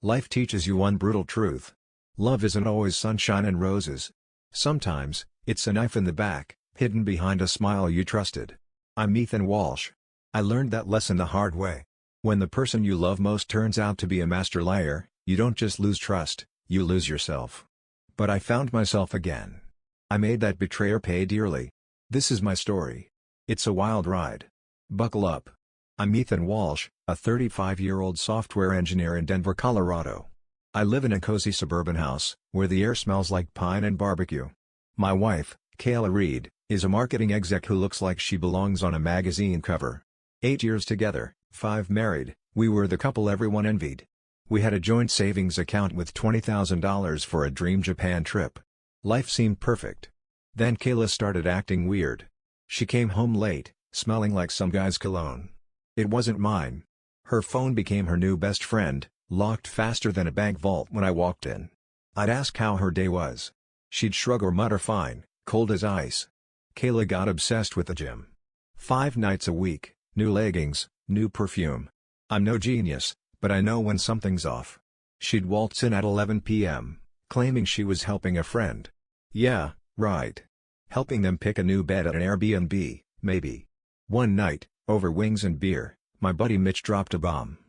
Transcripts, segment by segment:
Life teaches you one brutal truth. Love isn't always sunshine and roses. Sometimes, it's a knife in the back, hidden behind a smile you trusted. I'm Ethan Walsh. I learned that lesson the hard way. When the person you love most turns out to be a master liar, you don't just lose trust, you lose yourself. But I found myself again. I made that betrayer pay dearly. This is my story. It's a wild ride. Buckle up. I'm Ethan Walsh, a 35-year-old software engineer in Denver, Colorado. I live in a cozy suburban house, where the air smells like pine and barbecue. My wife, Kayla Reed, is a marketing exec who looks like she belongs on a magazine cover. 8 years together, 5 married, we were the couple everyone envied. We had a joint savings account with $20,000 for a dream Japan trip. Life seemed perfect. Then Kayla started acting weird. She came home late, smelling like some guy's cologne. It wasn't mine. Her phone became her new best friend, locked faster than a bank vault when I walked in. I'd ask how her day was. She'd shrug or mutter fine, cold as ice. Kayla got obsessed with the gym. 5 nights a week, new leggings, new perfume. I'm no genius, but I know when something's off. She'd waltz in at 11 p.m., claiming she was helping a friend. Yeah, right. Helping them pick a new bed at an Airbnb, maybe. One night, over wings and beer, my buddy Mitch dropped a bomb.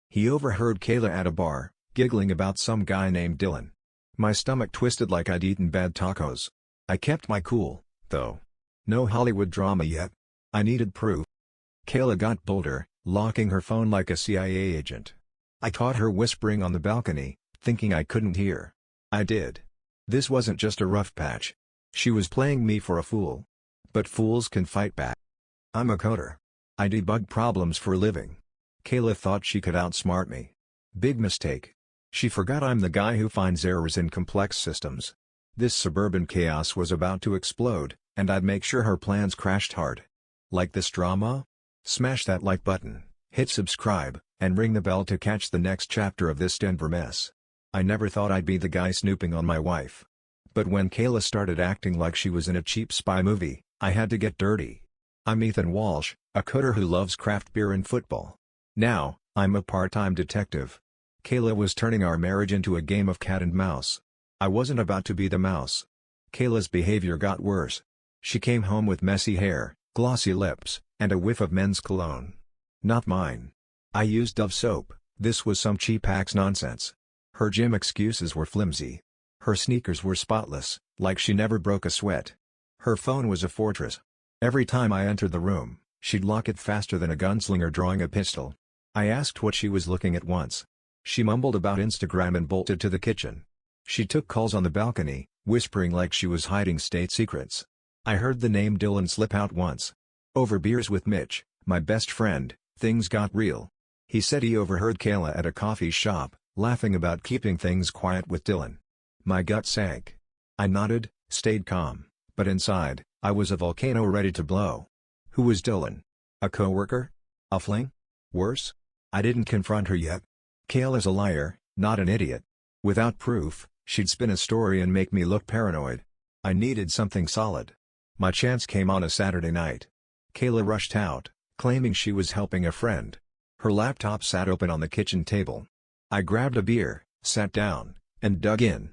He overheard Kayla at a bar, giggling about some guy named Dylan. My stomach twisted like I'd eaten bad tacos. I kept my cool, though. No Hollywood drama yet. I needed proof. Kayla got bolder, locking her phone like a CIA agent. I caught her whispering on the balcony, thinking I couldn't hear. I did. This wasn't just a rough patch. She was playing me for a fool. But fools can fight back. I'm a coder. I debug problems for a living. Kayla thought she could outsmart me. Big mistake. She forgot I'm the guy who finds errors in complex systems. This suburban chaos was about to explode, and I'd make sure her plans crashed hard. Like this drama? Smash that like button, hit subscribe, and ring the bell to catch the next chapter of this Denver mess. I never thought I'd be the guy snooping on my wife. But when Kayla started acting like she was in a cheap spy movie, I had to get dirty. I'm Ethan Walsh, a coder who loves craft beer and football. Now, I'm a part-time detective. Kayla was turning our marriage into a game of cat and mouse. I wasn't about to be the mouse. Kayla's behavior got worse. She came home with messy hair, glossy lips, and a whiff of men's cologne. Not mine. I used Dove soap. This was some cheap Axe nonsense. Her gym excuses were flimsy. Her sneakers were spotless, like she never broke a sweat. Her phone was a fortress. Every time I entered the room, she'd lock it faster than a gunslinger drawing a pistol. I asked what she was looking at once. She mumbled about Instagram and bolted to the kitchen. She took calls on the balcony, whispering like she was hiding state secrets. I heard the name Dylan slip out once. Over beers with Mitch, my best friend, things got real. He said he overheard Kayla at a coffee shop, laughing about keeping things quiet with Dylan. My gut sank. I nodded, stayed calm, but inside, I was a volcano ready to blow. Who was Dylan? A coworker? A fling? Worse? I didn't confront her yet. Kayla's a liar, not an idiot. Without proof, she'd spin a story and make me look paranoid. I needed something solid. My chance came on a Saturday night. Kayla rushed out, claiming she was helping a friend. Her laptop sat open on the kitchen table. I grabbed a beer, sat down, and dug in.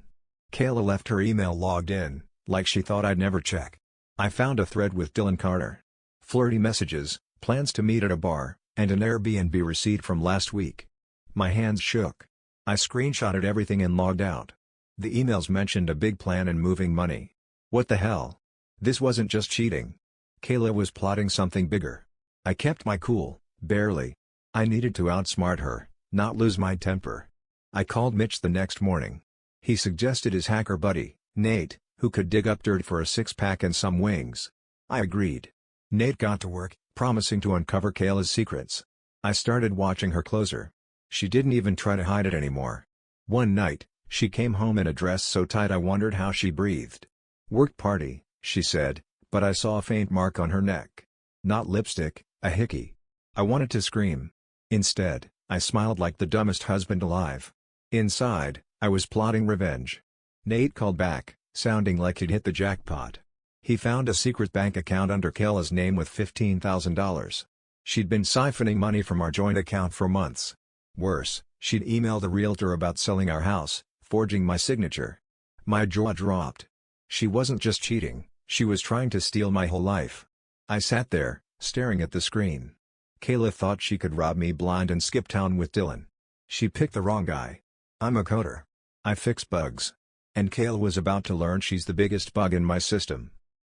Kayla left her email logged in, like she thought I'd never check. I found a thread with Dylan Carter. Flirty messages, plans to meet at a bar, and an Airbnb receipt from last week. My hands shook. I screenshotted everything and logged out. The emails mentioned a big plan and moving money. What the hell? This wasn't just cheating. Kayla was plotting something bigger. I kept my cool, barely. I needed to outsmart her, not lose my temper. I called Mitch the next morning. He suggested his hacker buddy, Nate, who could dig up dirt for a six-pack and some wings. I agreed. Nate got to work, promising to uncover Kayla's secrets. I started watching her closer. She didn't even try to hide it anymore. One night, she came home in a dress so tight I wondered how she breathed. "Work party," she said, but I saw a faint mark on her neck. Not lipstick, a hickey. I wanted to scream. Instead, I smiled like the dumbest husband alive. Inside, I was plotting revenge. Nate called back, sounding like he'd hit the jackpot. He found a secret bank account under Kayla's name with $15,000. She'd been siphoning money from our joint account for months. Worse, She'd emailed the realtor about selling our house, forging my signature. My jaw dropped. She wasn't just cheating, she was trying to steal my whole life. I sat there, staring at the screen. Kayla thought she could rob me blind and skip town with Dylan. She picked the wrong guy. I'm a coder. I fix bugs. And Kayla was about to learn she's the biggest bug in my system.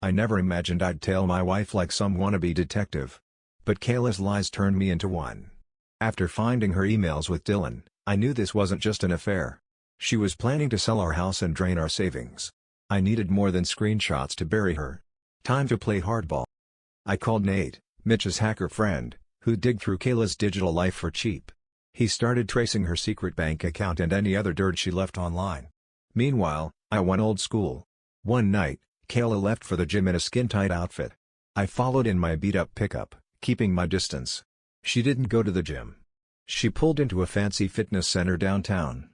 I never imagined I'd tail my wife like some wannabe detective. But Kayla's lies turned me into one. After finding her emails with Dylan, I knew this wasn't just an affair. She was planning to sell our house and drain our savings. I needed more than screenshots to bury her. Time to play hardball. I called Nate, Mitch's hacker friend, who digged through Kayla's digital life for cheap. He started tracing her secret bank account and any other dirt she left online. Meanwhile, I went old school. One night, Kayla left for the gym in a skin-tight outfit. I followed in my beat-up pickup, keeping my distance. She didn't go to the gym. She pulled into a fancy fitness center downtown.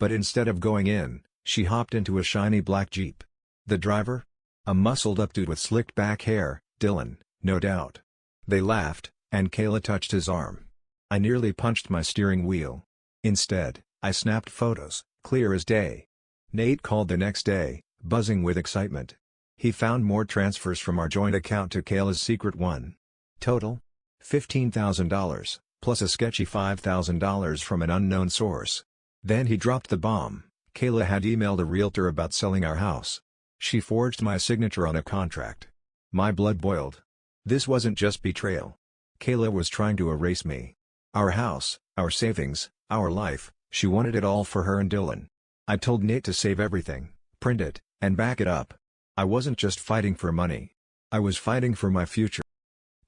But instead of going in, she hopped into a shiny black Jeep. The driver? A muscled-up dude with slicked-back hair, Dylan, no doubt. They laughed, and Kayla touched his arm. I nearly punched my steering wheel. Instead, I snapped photos, clear as day. Nate called the next day, buzzing with excitement. He found more transfers from our joint account to Kayla's secret one. Total? $15,000, plus a sketchy $5,000 from an unknown source. Then he dropped the bomb. Kayla had emailed a realtor about selling our house. She forged my signature on a contract. My blood boiled. This wasn't just betrayal. Kayla was trying to erase me. Our house, our savings, our life, she wanted it all for her and Dylan. I told Nate to save everything, print it, and back it up. I wasn't just fighting for money. I was fighting for my future.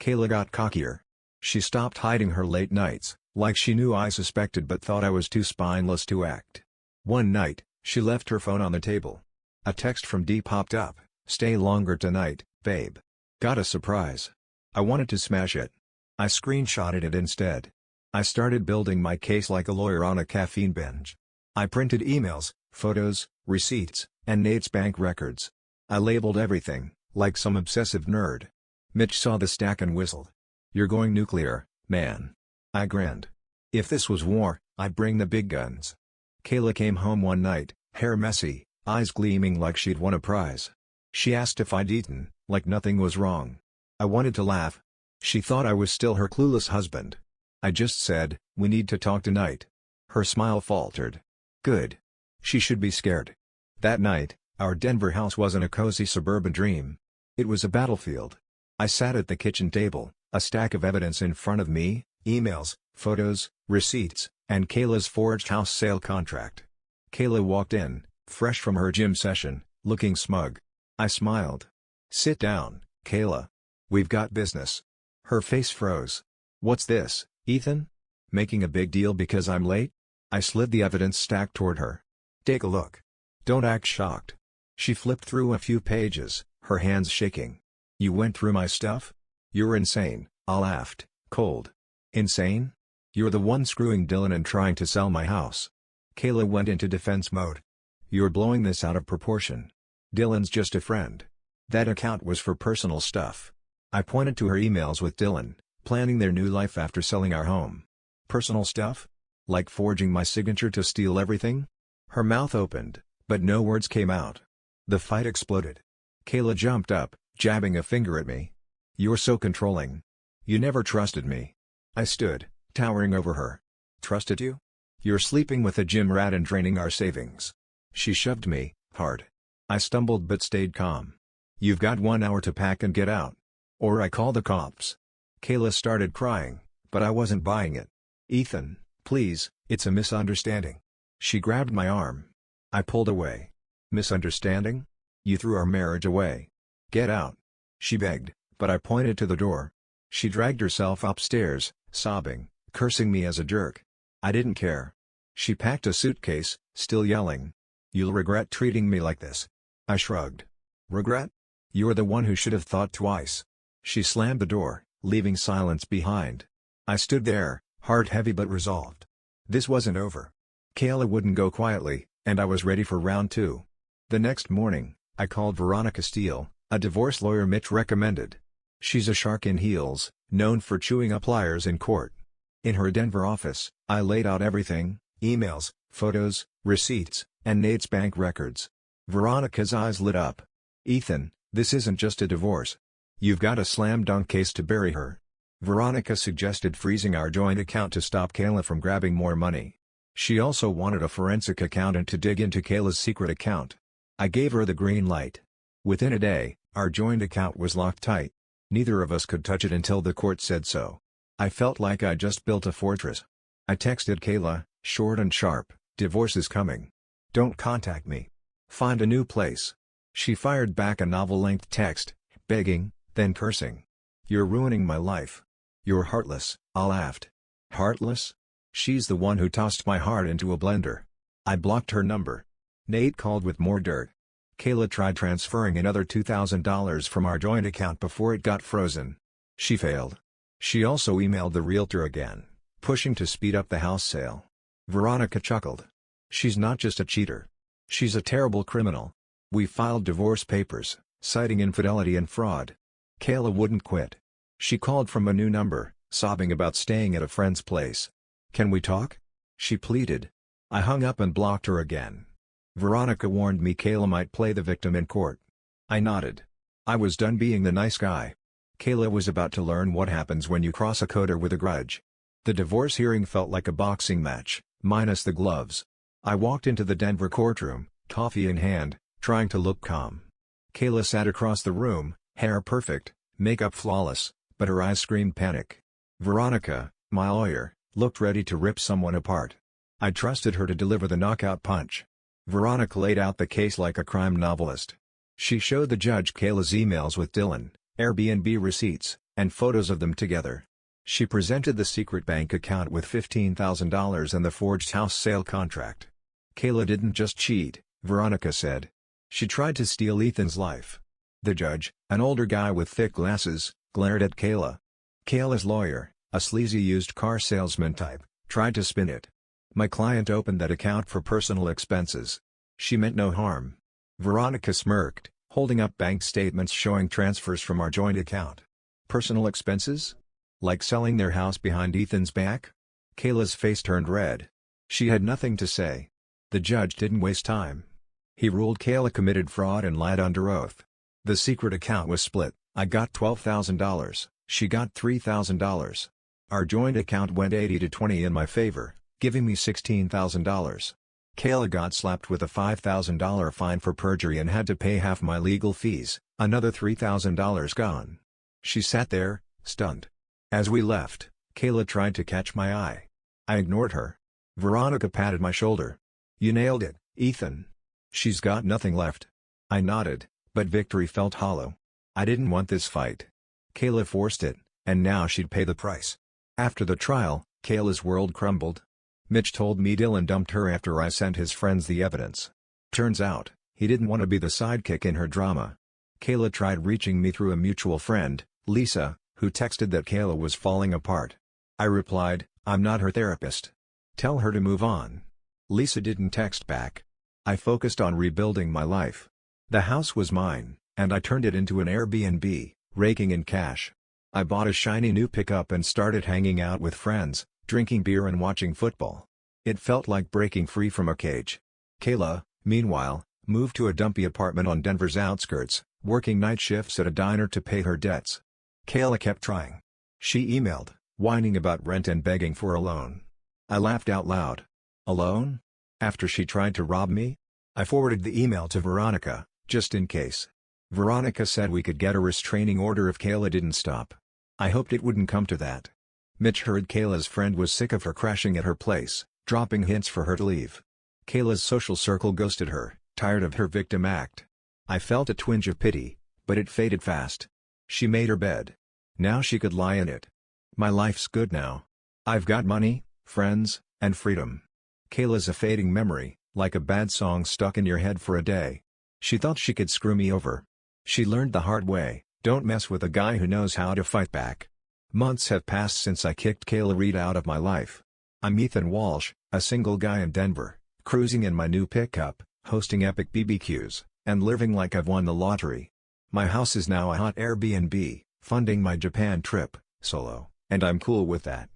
Kayla got cockier. She stopped hiding her late nights, like she knew I suspected but thought I was too spineless to act. One night, she left her phone on the table. A text from Dee popped up, "Stay longer tonight, babe. Got a surprise." I wanted to smash it. I screenshotted it instead. I started building my case like a lawyer on a caffeine binge. I printed emails, photos, receipts, and Nate's bank records. I labeled everything, like some obsessive nerd. Mitch saw the stack and whistled. "You're going nuclear, man." I grinned. If this was war, I'd bring the big guns. Kayla came home one night, hair messy, eyes gleaming like she'd won a prize. She asked if I'd eaten, like nothing was wrong. I wanted to laugh. She thought I was still her clueless husband. I just said, "We need to talk tonight." Her smile faltered. Good. She should be scared. That night, our Denver house wasn't a cozy suburban dream. It was a battlefield. I sat at the kitchen table, a stack of evidence in front of me, emails, photos, receipts, and Kayla's forged house sale contract. Kayla walked in, fresh from her gym session, looking smug. I smiled. "Sit down, Kayla. We've got business." Her face froze. "What's this, Ethan? Making a big deal because I'm late?" I slid the evidence stack toward her. "Take a look. Don't act shocked." She flipped through a few pages, her hands shaking. "You went through my stuff? You're insane," I laughed, cold. "Insane? You're the one screwing Dylan and trying to sell my house." Kayla went into defense mode. "You're blowing this out of proportion. Dylan's just a friend. That account was for personal stuff." I pointed to her emails with Dylan, planning their new life after selling our home. "Personal stuff? Like forging my signature to steal everything?" Her mouth opened, but no words came out. The fight exploded. Kayla jumped up, jabbing a finger at me. "You're so controlling. You never trusted me." I stood, towering over her. "Trusted you? You're sleeping with a gym rat and draining our savings." She shoved me, hard. I stumbled but stayed calm. "You've got 1 hour to pack and get out. Or I call the cops." Kayla started crying, but I wasn't buying it. "Ethan, please, it's a misunderstanding." She grabbed my arm. I pulled away. "Misunderstanding? You threw our marriage away. Get out." She begged, but I pointed to the door. She dragged herself upstairs, sobbing, cursing me as a jerk. I didn't care. She packed a suitcase, still yelling. "You'll regret treating me like this." I shrugged. "Regret? You're the one who should have thought twice." She slammed the door, leaving silence behind. I stood there, heart heavy but resolved. This wasn't over. Kayla wouldn't go quietly, and I was ready for round two. The next morning, I called Veronica Steele, a divorce lawyer Mitch recommended. She's a shark in heels, known for chewing up liars in court. In her Denver office, I laid out everything: emails, photos, receipts, and Nate's bank records. Veronica's eyes lit up. "Ethan, this isn't just a divorce. You've got a slam dunk case to bury her." Veronica suggested freezing our joint account to stop Kayla from grabbing more money. She also wanted a forensic accountant to dig into Kayla's secret account. I gave her the green light. Within a day, our joint account was locked tight. Neither of us could touch it until the court said so. I felt like I just built a fortress. I texted Kayla, short and sharp, "Divorce is coming. Don't contact me. Find a new place." She fired back a novel-length text, begging, then cursing. "You're ruining my life. You're heartless." I laughed. Heartless? She's the one who tossed my heart into a blender. I blocked her number. Nate called with more dirt. Kayla tried transferring another $2,000 from our joint account before it got frozen. She failed. She also emailed the realtor again, pushing to speed up the house sale. Veronica chuckled. "She's not just a cheater. She's a terrible criminal." We filed divorce papers, citing infidelity and fraud. Kayla wouldn't quit. She called from a new number, sobbing about staying at a friend's place. "Can we talk?" she pleaded. I hung up and blocked her again. Veronica warned me Kayla might play the victim in court. I nodded. I was done being the nice guy. Kayla was about to learn what happens when you cross a coder with a grudge. The divorce hearing felt like a boxing match, minus the gloves. I walked into the Denver courtroom, coffee in hand, trying to look calm. Kayla sat across the room, hair perfect, makeup flawless, but her eyes screamed panic. Veronica, my lawyer, looked ready to rip someone apart. I trusted her to deliver the knockout punch. Veronica laid out the case like a crime novelist. She showed the judge Kayla's emails with Dylan, Airbnb receipts, and photos of them together. She presented the secret bank account with $15,000 and the forged house sale contract. "Kayla didn't just cheat," Veronica said. "She tried to steal Ethan's life." The judge, an older guy with thick glasses, glared at Kayla. Kayla's lawyer, a sleazy used car salesman type, tried to spin it. "My client opened that account for personal expenses. She meant no harm." Veronica smirked, holding up bank statements showing transfers from our joint account. "Personal expenses? Like selling their house behind Ethan's back?" Kayla's face turned red. She had nothing to say. The judge didn't waste time. He ruled Kayla committed fraud and lied under oath. The secret account was split. I got $12,000, she got $3,000. Our joint account went 80-20 in my favor, giving me $16,000. Kayla got slapped with a $5,000 fine for perjury and had to pay half my legal fees, another $3,000 gone. She sat there, stunned. As we left, Kayla tried to catch my eye. I ignored her. Veronica patted my shoulder. "You nailed it, Ethan. She's got nothing left." I nodded, but victory felt hollow. I didn't want this fight. Kayla forced it, and now she'd pay the price. After the trial, Kayla's world crumbled. Mitch told me Dylan dumped her after I sent his friends the evidence. Turns out, he didn't want to be the sidekick in her drama. Kayla tried reaching me through a mutual friend, Lisa, who texted that Kayla was falling apart. I replied, "I'm not her therapist. Tell her to move on." Lisa didn't text back. I focused on rebuilding my life. The house was mine, and I turned it into an Airbnb, raking in cash. I bought a shiny new pickup and started hanging out with friends, drinking beer and watching football. It felt like breaking free from a cage. Kayla, meanwhile, moved to a dumpy apartment on Denver's outskirts, working night shifts at a diner to pay her debts. Kayla kept trying. She emailed, whining about rent and begging for a loan. I laughed out loud. A loan? After she tried to rob me? I forwarded the email to Veronica, just in case. Veronica said we could get a restraining order if Kayla didn't stop. I hoped it wouldn't come to that. Mitch heard Kayla's friend was sick of her crashing at her place, dropping hints for her to leave. Kayla's social circle ghosted her, tired of her victim act. I felt a twinge of pity, but it faded fast. She made her bed. Now she could lie in it. My life's good now. I've got money, friends, and freedom. Kayla's a fading memory, like a bad song stuck in your head for a day. She thought she could screw me over. She learned the hard way, don't mess with a guy who knows how to fight back. Months have passed since I kicked Kayla Reed out of my life. I'm Ethan Walsh, a single guy in Denver, cruising in my new pickup, hosting epic BBQs, and living like I've won the lottery. My house is now a hot Airbnb, funding my Japan trip, solo, and I'm cool with that.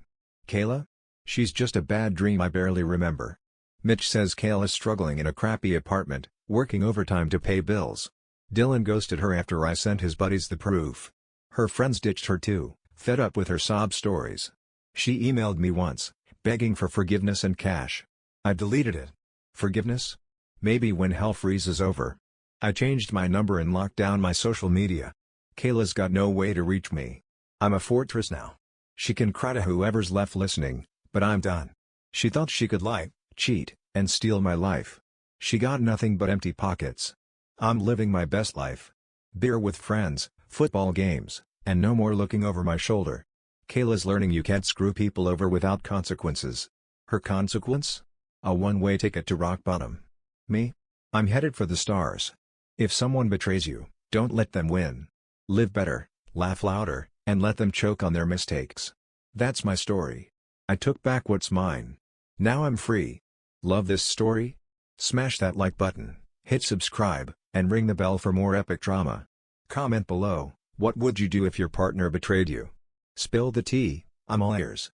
Kayla? She's just a bad dream I barely remember. Mitch says Kayla's struggling in a crappy apartment, working overtime to pay bills. Dylan ghosted her after I sent his buddies the proof. Her friends ditched her too, fed up with her sob stories. She emailed me once, begging for forgiveness and cash. I deleted it. Forgiveness? Maybe when hell freezes over. I changed my number and locked down my social media. Kayla's got no way to reach me. I'm a fortress now. She can cry to whoever's left listening, but I'm done. She thought she could lie, cheat, and steal my life. She got nothing but empty pockets. I'm living my best life. Beer with friends, football games, and no more looking over my shoulder. Kayla's learning you can't screw people over without consequences. Her consequence? A one-way ticket to rock bottom. Me? I'm headed for the stars. If someone betrays you, don't let them win. Live better, laugh louder, and let them choke on their mistakes. That's my story. I took back what's mine. Now I'm free. Love this story? Smash that like button, hit subscribe, and ring the bell for more epic drama. Comment below, what would you do if your partner betrayed you? Spill the tea, I'm all ears.